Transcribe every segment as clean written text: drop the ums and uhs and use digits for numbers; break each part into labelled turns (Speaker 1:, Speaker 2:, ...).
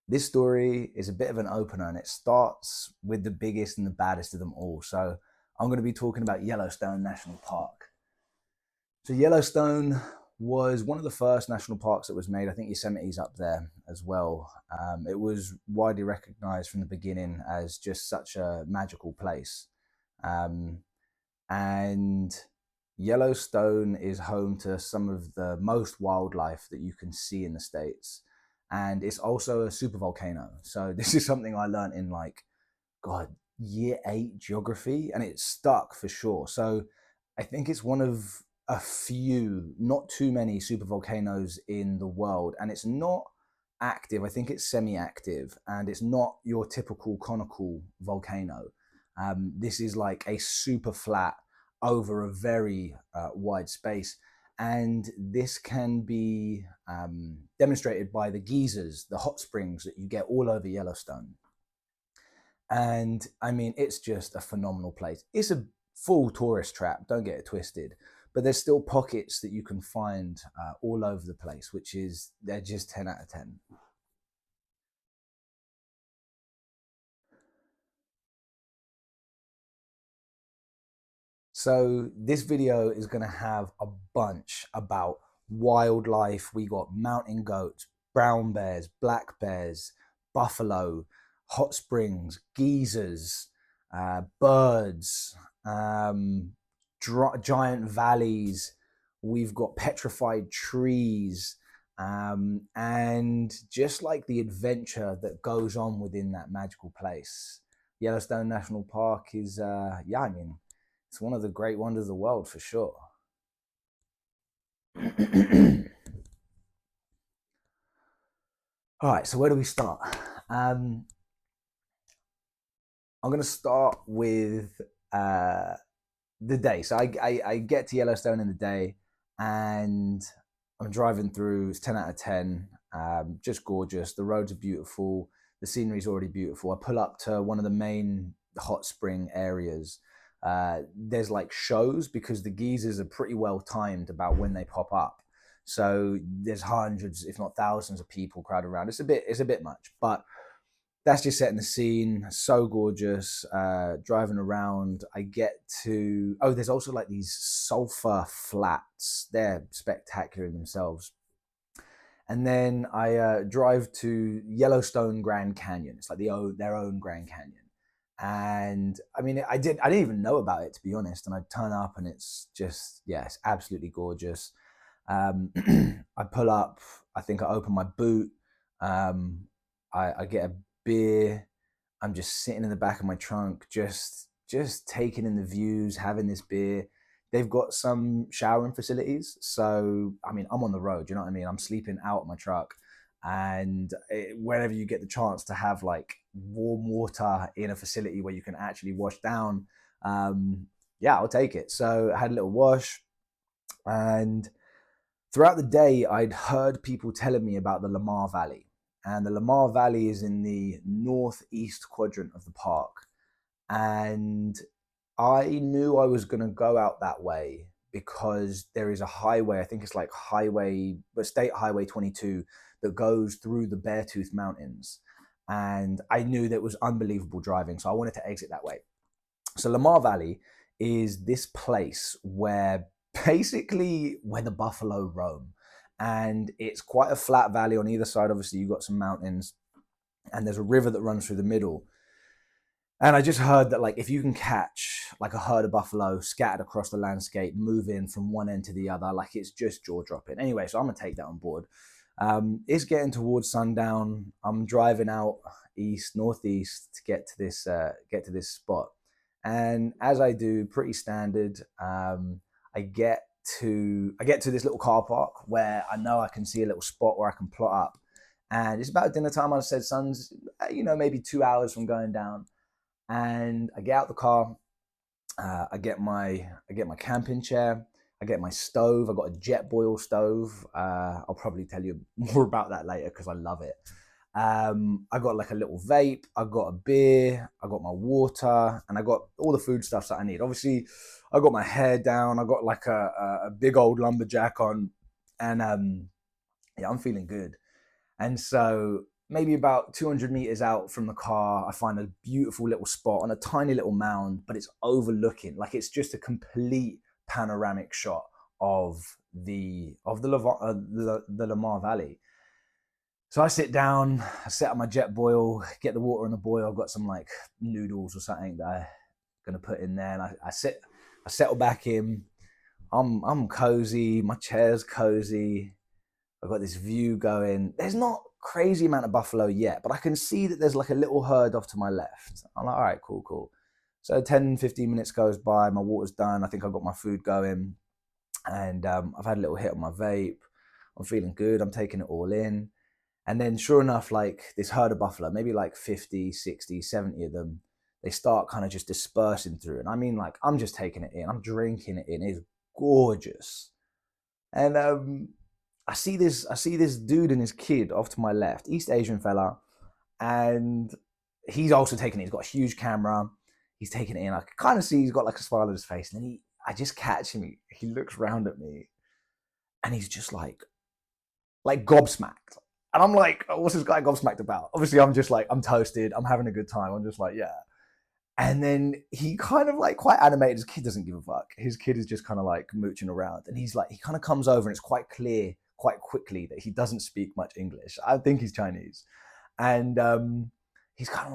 Speaker 1: This story is a bit of an opener and it starts with the biggest and the baddest of them all. So I'm going to be talking about Yellowstone National Park. So Yellowstone was one of the first national parks that was made. I think Yosemite's up there as well. It was widely recognized from the beginning as just such a magical place. Um, and Yellowstone is home to some of the most wildlife that you can see in the States. And it's also a super volcano. So this is something I learned in like, God, year 8 geography, and it stuck for sure. So I think it's one of a few, not too many super volcanoes in the world. And it's not active. I think it's semi-active, and it's not your typical conical volcano. This is like a super flat over a very wide space. And this can be demonstrated by the geysers, the hot springs that you get all over Yellowstone. And I mean, it's just a phenomenal place. It's a full tourist trap, don't get it twisted. But there's still pockets that you can find all over the place, which is, they're just 10 out of 10. So this video is going to have a bunch about wildlife. We got mountain goats, brown bears, black bears, buffalo, hot springs, geysers, birds, giant valleys. We've got petrified trees, and just like the adventure that goes on within that magical place. Yellowstone National Park is, yeah, I mean, it's one of the great wonders of the world for sure. All right, so where do we start? I'm going to start with uh, the day. So I get to Yellowstone in the day, and I'm driving through. It's 10 out of 10. Just gorgeous. The roads are beautiful. The scenery's already beautiful. I pull up to one of the main hot spring areas. There's like shows because the geysers are pretty well timed about when they pop up. So there's hundreds, if not thousands, of people crowded around. It's a bit much, but that's just setting the scene. So gorgeous. Driving around, I get to, oh, there's also like these sulfur flats. They're spectacular in themselves. And then I drive to Yellowstone Grand Canyon. It's like their own Grand Canyon. And I mean, I didn't even know about it, to be honest. And I turn up and it's just, yeah, it's absolutely gorgeous. um, I pull up. I think I open my boot. um, I get a beer. I'm just sitting in the back of my trunk, just taking in the views, having this beer. They've got some showering facilities, so I mean, I'm on the road. You know what I mean? I'm sleeping out of my truck, and whenever you get the chance to have like warm water in a facility where you can actually wash down, yeah, I'll take it. So I had a little wash, and throughout the day, I'd heard people telling me about the Lamar Valley. And the Lamar Valley is in the northeast quadrant of the park. And I knew I was going to go out that way because there is a highway, I think it's like State Highway 22, that goes through the Beartooth Mountains. And I knew that was unbelievable driving. So I wanted to exit that way. So Lamar Valley is this place where basically where the buffalo roam. And it's quite a flat valley on either side. Obviously, you've got some mountains, and there's a river that runs through the middle. And I just heard that, like, if you can catch like a herd of buffalo scattered across the landscape, moving from one end to the other, like, it's just jaw dropping. Anyway, so I'm gonna take that on board. It's getting towards sundown. I'm driving out northeast to get to this spot, and as I do, pretty standard, I get I get to this little car park where I know I can see a little spot where I can plot up, and it's about dinner time. I said, sun's maybe 2 hours from going down, and I get out the car. I get my camping chair. I get my stove. I got a jet boil stove. I'll probably tell you more about that later because I love it. I got like a little vape. I got a beer. I got my water, and I got all the food stuff that I need. Obviously, I got my hair down. I got like a big old lumberjack on, and yeah, I'm feeling good. And so maybe about 200 meters out from the car, I find a beautiful little spot on a tiny little mound, but it's overlooking, like it's just a complete panoramic shot of the Lamar Valley. So I sit down, I set up my jet boil, get the water on the boil. I've got some like noodles or something that I'm gonna put in there, and I settle back in. I'm cozy. My chair's cozy. I've got this view going. There's not crazy amount of buffalo yet, but I can see that there's like a little herd off to my left. I'm like, all right, cool, cool. So 10, 15 minutes goes by. My water's done. I think I've got my food going, and I've had a little hit on my vape. I'm feeling good. I'm taking it all in. And then sure enough, like this herd of buffalo, maybe like 50, 60, 70 of them, they start kind of just dispersing through. And I mean, like, I'm just taking it in. I'm drinking it in. It's gorgeous. And I see this dude and his kid off to my left, East Asian fella, and he's also taking it. He's got a huge camera. He's taking it in. I can kind of see he's got like a smile on his face. And then I just catch him. He looks round at me, and he's just like gobsmacked. And I'm like, oh, what's this guy gobsmacked about? Obviously, I'm just like, I'm toasted. I'm having a good time. I'm just like, yeah. And then he kind of like quite animated. His kid doesn't give a fuck. His kid is just kind of like mooching around. And he's like, he kind of comes over and it's quite clear quite quickly that he doesn't speak much English. I think he's Chinese. And he's kind of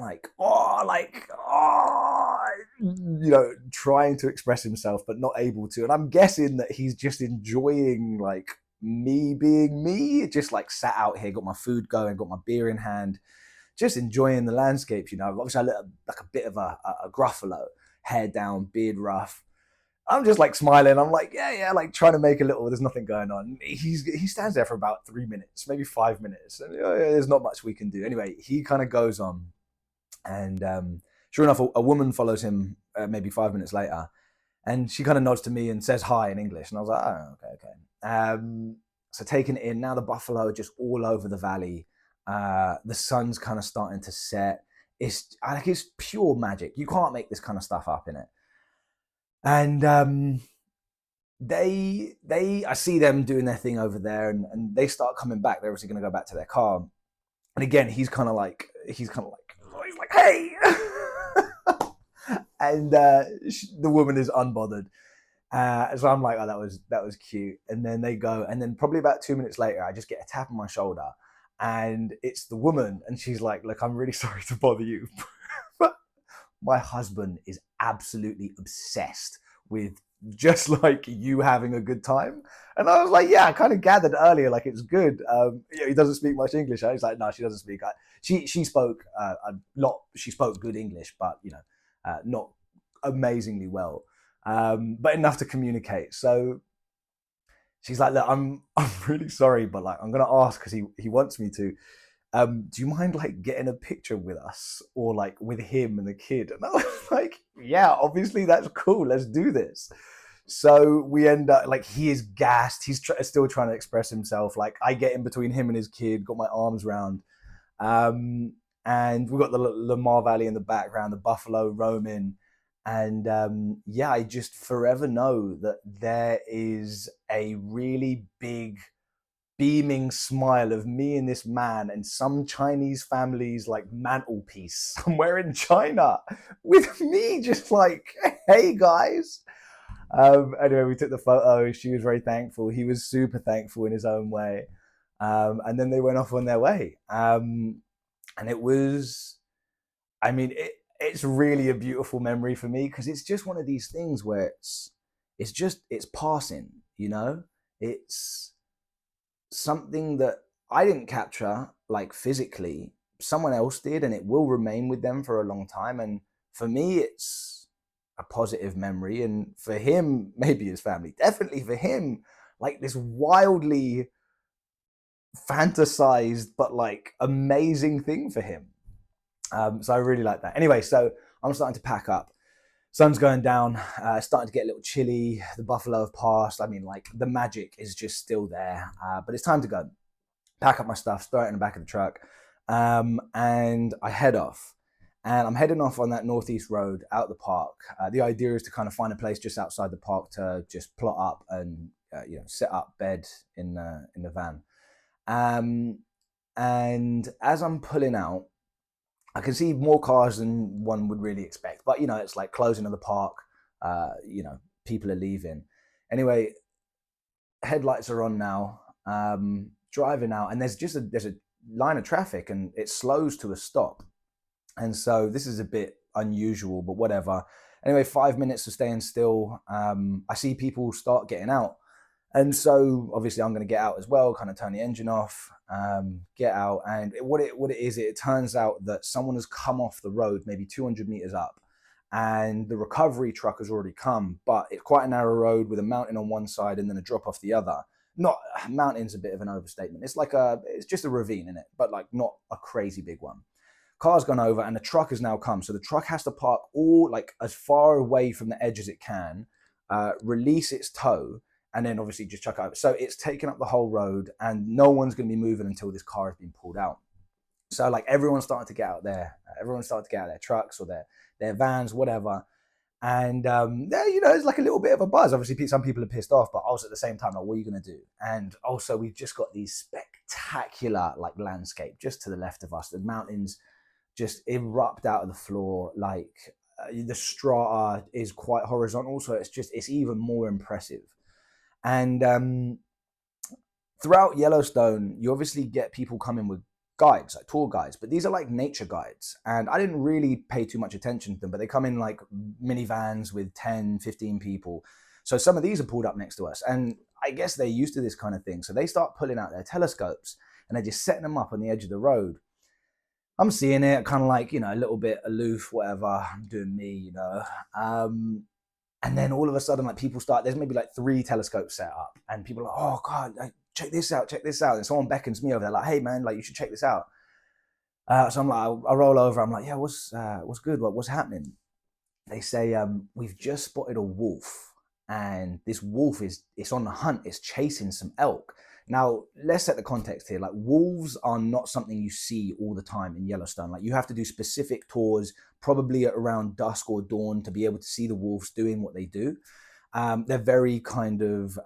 Speaker 1: trying to express himself, but not able to. And I'm guessing that he's just enjoying like me being me, just like sat out here, got my food going, got my beer in hand, just enjoying the landscape. Obviously I look like a bit of a gruffalo, hair down, beard rough. I'm just like smiling. I'm like, yeah, yeah, like trying to make a little. There's nothing going on. He stands there for about 3 minutes, maybe 5 minutes, and there's not much we can do. Anyway, he kind of goes on, and sure enough, a woman follows him maybe 5 minutes later, and she kind of nods to me and says hi in English, and I was like, oh, okay, okay. So taking it in now, the buffalo are just all over the valley. The sun's kind of starting to set. It's pure magic. You can't make this kind of stuff up in it. And I see them doing their thing over there, and they start coming back. They're obviously going to go back to their car. And again, he's like, hey. And the woman is unbothered. So I'm like, oh, that was cute. And then they go, and then probably about 2 minutes later, I just get a tap on my shoulder, and it's the woman, and she's like, look, I'm really sorry to bother you, but my husband is absolutely obsessed with just like you having a good time. And I was like, yeah, I kind of gathered earlier, like it's good. He doesn't speak much English. I was like, no, she doesn't speak. She spoke a lot. She spoke good English, but not amazingly well, but enough to communicate. So she's like, look, I'm really sorry, but like I'm gonna ask because he wants me to. Do you mind like getting a picture with us or like with him and the kid? And I was like, yeah, obviously that's cool. Let's do this. So we end up like, he is gassed. He's still trying to express himself. Like I get in between him and his kid, got my arms round. And we've got the Lamar Valley in the background, the buffalo roaming. And yeah, I just forever know that there is a really big beaming smile of me and this man and some Chinese family's like mantelpiece somewhere in China with me just like, hey guys. Anyway, we took the photo. She was very thankful. He was super thankful in his own way. And then they went off on their way. And it was, I mean, it's really a beautiful memory for me because it's just one of these things where it's passing, it's something that I didn't capture like physically, someone else did, and it will remain with them for a long time. And for me, it's a positive memory, and for him, maybe his family, definitely for him, like this wildly fantasized but like amazing thing for him. So I really like that. Anyway, so I'm starting to pack up. Sun's going down, starting to get a little chilly. The buffalo have passed. I mean, like the magic is just still there, but it's time to go. Pack up my stuff, throw it in the back of the truck, and I head off. And I'm heading off on that northeast road out the park. The idea is to kind of find a place just outside the park to just plot up and set up bed in the van. And as I'm pulling out, I can see more cars than one would really expect. But, it's like closing of the park. People are leaving. Anyway, headlights are on now. Driving out, and there's a line of traffic, and it slows to a stop. And so this is a bit unusual, but whatever. Anyway, 5 minutes of staying still. I see people start getting out. And so obviously I'm going to get out as well, kind of turn the engine off, get out. And what it is, it turns out that someone has come off the road, maybe 200 meters up, and the recovery truck has already come, but it's quite a narrow road with a mountain on one side and then a drop off the other. Not mountain's a bit of an overstatement. It's just a ravine in it, but like not a crazy big one. Car's gone over and the truck has now come. So the truck has to park all like as far away from the edge as it can, release its tow, and then obviously just chuck it over. So it's taken up the whole road and no one's going to be moving until this car has been pulled out. So like everyone's starting to get out there. Everyone's starting to get out of their trucks or their vans, whatever. And it's like a little bit of a buzz. Obviously, some people are pissed off, but also at the same time, like, what are you going to do? And also, we've just got these spectacular like landscape just to the left of us. The mountains just erupt out of the floor. Like the strata is quite horizontal, so it's even more impressive. And throughout Yellowstone, you obviously get people coming with guides, like tour guides, but these are like nature guides. And I didn't really pay too much attention to them, but they come in like minivans with 10, 15 people. So some of these are pulled up next to us. And I guess they're used to this kind of thing. So they start pulling out their telescopes and they're just setting them up on the edge of the road. I'm seeing it kind of like, a little bit aloof, whatever. I'm doing me. And then all of a sudden, like there's maybe like 3 telescopes set up and people are like, oh God, like, check this out. And someone beckons me over there like, hey man, like you should check this out. So I'm like, I roll over. I'm like, yeah, what's good? What's happening? They say, we've just spotted a wolf and this wolf it's on the hunt. It's chasing some elk. Now, let's set the context here. Like wolves are not something you see all the time in Yellowstone. Like you have to do specific tours, probably at around dusk or dawn to be able to see the wolves doing what they do. They're very kind of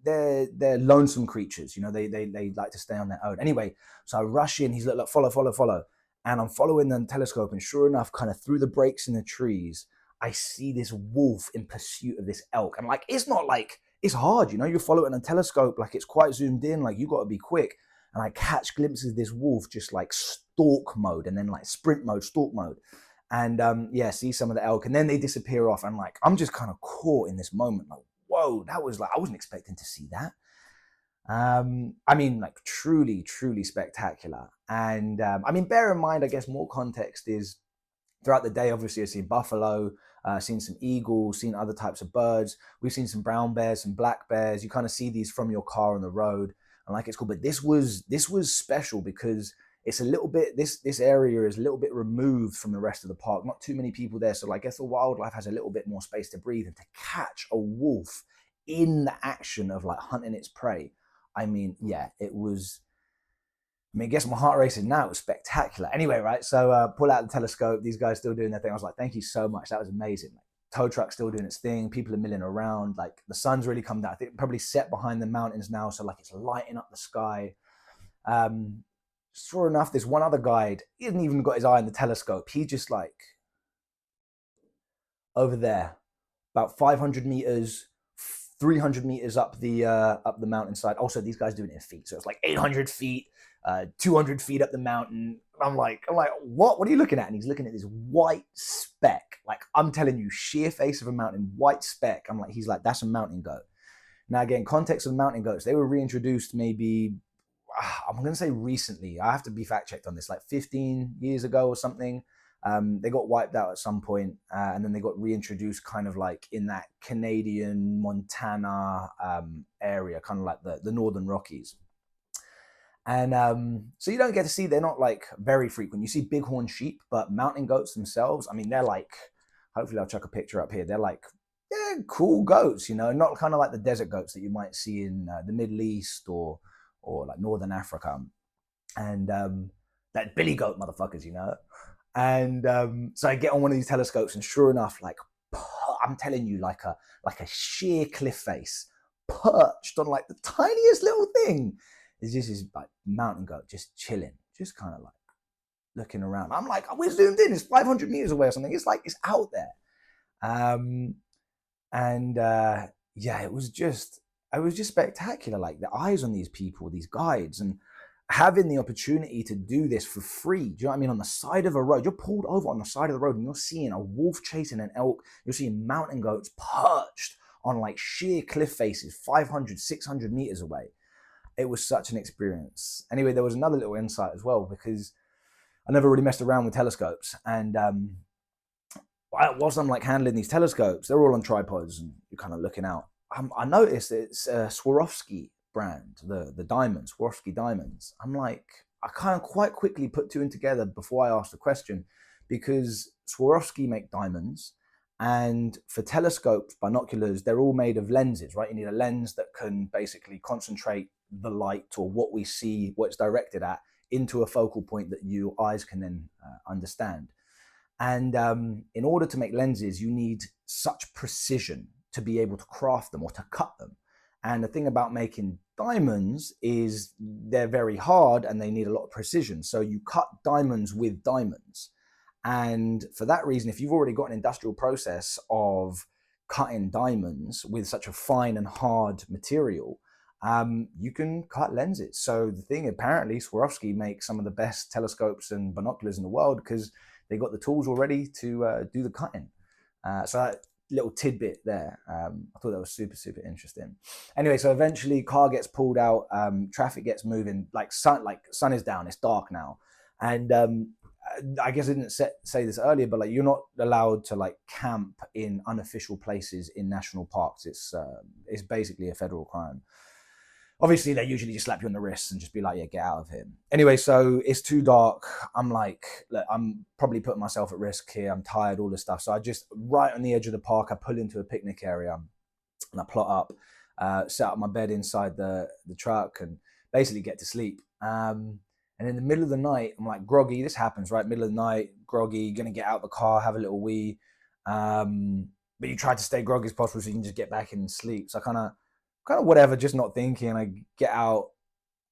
Speaker 1: they're lonesome creatures. They like to stay on their own. Anyway, so I rush in. He's like, look, follow. And I'm following the telescope, and sure enough, kind of through the breaks in the trees, I see this wolf in pursuit of this elk. And like, it's not like it's hard, you're following a telescope, like it's quite zoomed in, like you got to be quick. And I catch glimpses of this wolf just like stalk mode and then like sprint mode, stalk mode. And see some of the elk and then they disappear off. And like, I'm just kind of caught in this moment. Like, whoa, that was like, I wasn't expecting to see that. Like truly, truly spectacular. And bear in mind, I guess more context is throughout the day, obviously I've seen buffalo, seen some eagles, seen other types of birds. We've seen some brown bears, some black bears. You kind of see these from your car on the road, and like it's cool. But this was special because it's a little bit this area is a little bit removed from the rest of the park. Not too many people there, so like I guess the wildlife has a little bit more space to breathe. And to catch a wolf in the action of like hunting its prey, it was. I guess my heart racing now. It was spectacular. Anyway, right, so pull out the telescope. These guys still doing their thing. I was like, thank you so much. That was amazing. Like, tow truck still doing its thing. People are milling around. Like the sun's really come down. I think probably set behind the mountains now, so like it's lighting up the sky. Sure enough, there's one other guide. He hasn't even got his eye on the telescope. He just like over there, about 500 meters, 300 meters up the mountainside. Also, these guys doing it in feet, so it's like 800 feet, 200 feet up the mountain. I'm like, what? What are you looking at? And he's looking at this white speck. Like I'm telling you, sheer face of a mountain, white speck. He's like, that's a mountain goat. Now again, context of mountain goats, they were reintroduced maybe, I'm going to say recently. I have to be fact checked on this, like 15 years ago or something. They got wiped out at some point, and then they got reintroduced kind of like in that Canadian, Montana area, kind of like the Northern Rockies. And so you don't get to see, they're not like very frequent. You see bighorn sheep, but mountain goats themselves, they're like, hopefully I'll chuck a picture up here. They're like, yeah, cool goats, not kind of like the desert goats that you might see in the Middle East or like Northern Africa. And that billy goat motherfuckers, And so I get on one of these telescopes, and sure enough, like I'm telling you, like a sheer cliff face perched on like the tiniest little thing there's just this like mountain goat just chilling, just kind of like looking around. I'm like, we're zoomed in. It's 500 meters away or something. It's like it's out there. Um, and yeah, it was just spectacular. Like the eyes on these people, these guides, and having the opportunity to do this for free. Do you know what I mean? On the side of a road, you're pulled over on the side of the road, and you're seeing a wolf chasing an elk. You're seeing mountain goats perched on like sheer cliff faces, 500, 600 meters away. It was such an experience. Anyway, there was another little insight as well, because I never really messed around with telescopes, and whilst I'm like handling these telescopes, they're all on tripods, and you're kind of looking out. I noticed it's a Swarovski brand, the diamonds, Swarovski diamonds. I'm like, I kind of quite quickly put two and together before I asked the question, because Swarovski make diamonds, and for telescopes, binoculars, they're all made of lenses, right? You need a lens that can basically concentrate the light, or what we see, what it's directed at, into a focal point that your eyes can then understand. And in order to make lenses, you need such precision to be able to craft them or to cut them. And the thing about making diamonds is they're very hard and they need a lot of precision. So you cut diamonds with diamonds. And for that reason, if you've already got an industrial process of cutting diamonds with such a fine and hard material, you can cut lenses. So the thing, apparently, Swarovski makes some of the best telescopes and binoculars in the world because they got the tools already to do the cutting. So that little tidbit there, I thought that was super, super interesting. Anyway, so eventually car gets pulled out, traffic gets moving, like sun is down, it's dark now. And I guess I didn't say this earlier, but like you're not allowed to like camp in unofficial places in national parks. It's basically a federal crime. Obviously, they usually just slap you on the wrist and just be like, yeah, get out of here. Anyway, so it's too dark. I'm like, look, I'm probably putting myself at risk here. I'm tired, all this stuff. So I just, right on the edge of the park, I pull into a picnic area and I plot up, set up my bed inside the truck and basically get to sleep. And in the middle of the night, I'm like groggy. This happens, right? Middle of the night, groggy, gonna get out the car, have a little wee. But you try to stay groggy as possible so you can just get back in and sleep. So I kind of whatever, just not thinking. I get out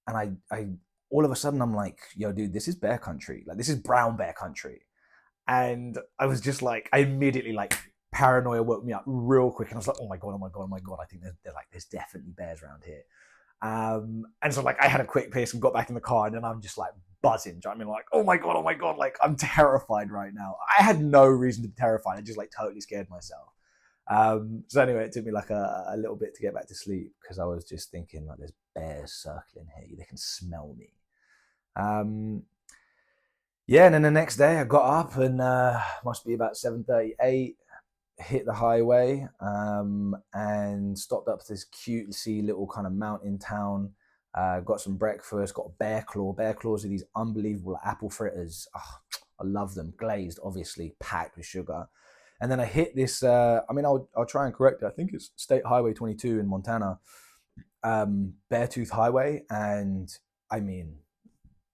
Speaker 1: and I all of a sudden I'm like, yo, dude, this is bear country. Like this is brown bear country. And I was just like, I immediately like paranoia woke me up real quick. And I was like, oh my God, oh my God, oh my God. I think they're like, there's definitely bears around here. And so like I had a quick piss and got back in the car and then I'm just like buzzing. Do you know what I mean? Like, oh my God, like I'm terrified right now. I had no reason to be terrified. I just like totally scared myself. So anyway, it took me like a little bit to get back to sleep because I was just thinking like there's bears circling here. They can smell me. Yeah, and then the next day I got up and must be about 7:38, hit the highway and stopped up to this cutesy little kind of mountain town. Got some breakfast, got a bear claw. Bear claws are these unbelievable apple fritters. Oh, I love them. Glazed, obviously, packed with sugar. And then I hit this, I'll try and correct it. I think it's State Highway 22 in Montana, Beartooth Highway. And I mean,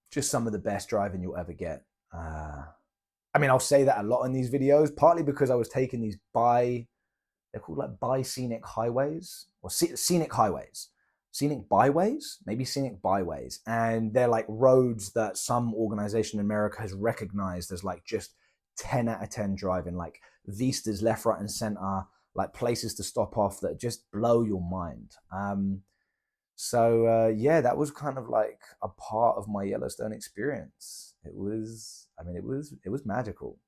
Speaker 1: just some of the best driving you'll ever get. I'll say that a lot in these videos, partly because I was taking these they're called like bi-scenic highways or scenic highways. Scenic byways, maybe scenic byways. And they're like roads that some organization in America has recognized as like just 10 out of 10 driving, like vistas left, right, and center, like places to stop off that just blow your mind. Yeah, that was kind of like a part of my Yellowstone experience. It was magical.